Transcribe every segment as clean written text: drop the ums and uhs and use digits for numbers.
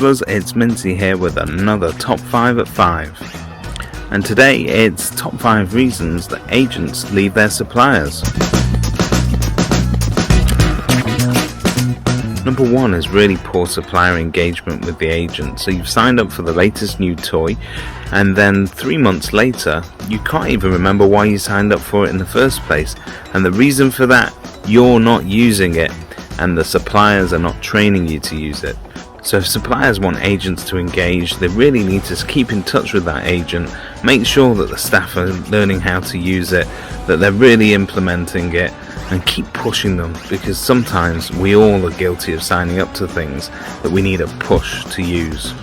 Hustlers, it's Mincy here with another Top 5 at 5. And today it's Top 5 reasons that agents leave their suppliers. Number 1 is really poor supplier engagement with the agent. So you've signed up for the latest new toy, and then 3 months later you can't even remember why you signed up for it in the first place. And the reason for that, you're not using it, and the suppliers are not training you to use it. So if suppliers want agents to engage, they really need to keep in touch with that agent, make sure that the staff are learning how to use it, that they're really implementing it, and keep pushing them, because sometimes we all are guilty of signing up to things that we need a push to use.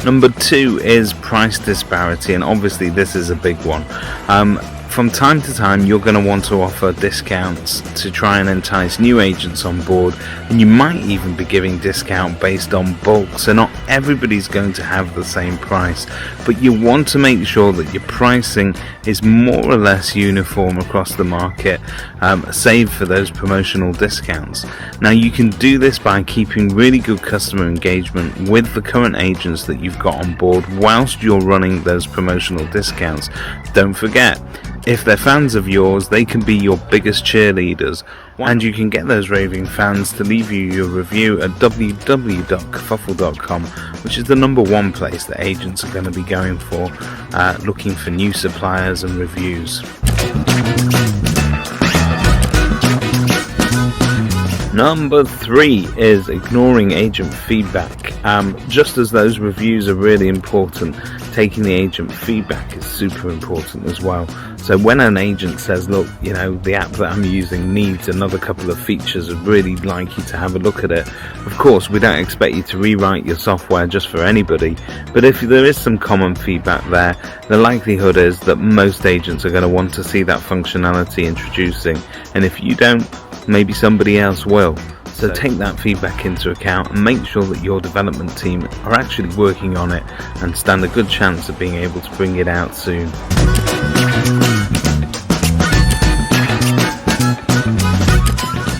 Number 2 is price disparity, and obviously this is a big one. From time to time you're going to want to offer discounts to try and entice new agents on board, and you might even be giving discount based on bulk, so not everybody's going to have the same price, but you want to make sure that your pricing is more or less uniform across the market, save for those promotional discounts. Now you can do this by keeping really good customer engagement with the current agents that you've got on board whilst you're running those promotional discounts. Don't forget, if they're fans of yours, they can be your biggest cheerleaders, and you can get those raving fans to leave you your review at 𝗹𝗲V𝘃𝗀𝗃.com, which is the number 1 place that agents are going to be going for, looking for new suppliers and reviews. Number 3 is ignoring agent feedback. Just as those reviews are really important, taking the agent feedback is super important as well. So when an agent says, look, the app that I'm using needs another couple of features, I'd really like you to have a look at it. Of course, we don't expect you to rewrite your software just for anybody, but if there is some common feedback there, the likelihood is that most agents are going to want to see that functionality introducing, and if you don't, maybe somebody else will. So take that feedback into account and make sure that your development team are actually working on it and stand a good chance of being able to bring it out soon.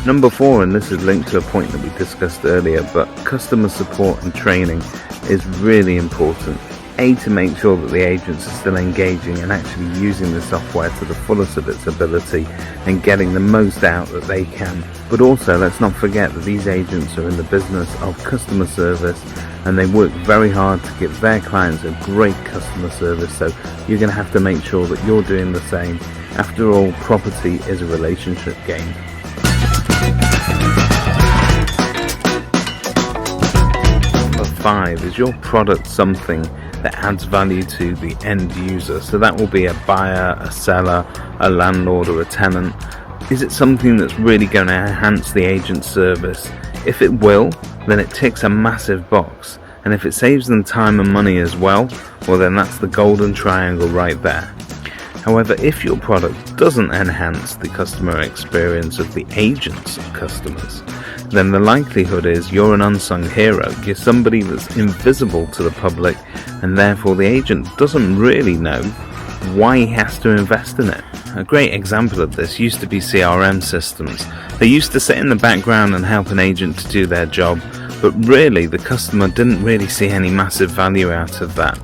Number 4, and this is linked to a point that we discussed earlier, but customer support and training is really important. To make sure that the agents are still engaging and actually using the software to the fullest of its ability and getting the most out that they can. But also, let's not forget that these agents are in the business of customer service, and they work very hard to give their clients a great customer service, so you're going to have to make sure that you're doing the same. After all, property is a relationship game. Number 5 is your product something that adds value to the end user. So that will be a buyer, a seller, a landlord, or a tenant. Is it something that's really going to enhance the agent's service? If it will, then it ticks a massive box, and if it saves them time and money as well, then that's the golden triangle right there. However, if your product doesn't enhance the customer experience of the agent's customers, then the likelihood is you're an unsung hero. You're somebody that's invisible to the public, and therefore the agent doesn't really know why he has to invest in it. A great example of this used to be CRM systems. They used to sit in the background and help an agent to do their job, but really the customer didn't really see any massive value out of that.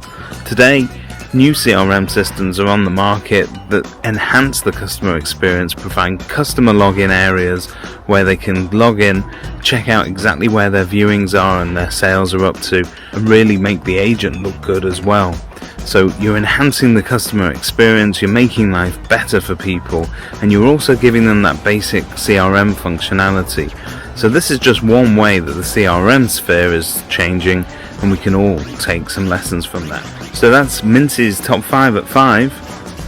Today, new CRM systems are on the market that enhance the customer experience, provide customer login areas where they can log in, check out exactly where their viewings are and their sales are up to, and really make the agent look good as well. So you're enhancing the customer experience, you're making life better for people, and you're also giving them that basic CRM functionality. So this is just one way that the CRM sphere is changing, and we can all take some lessons from that. So that's Mincy's Top 5 at 5.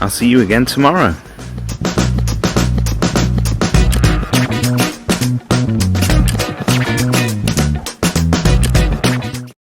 I'll see you again tomorrow.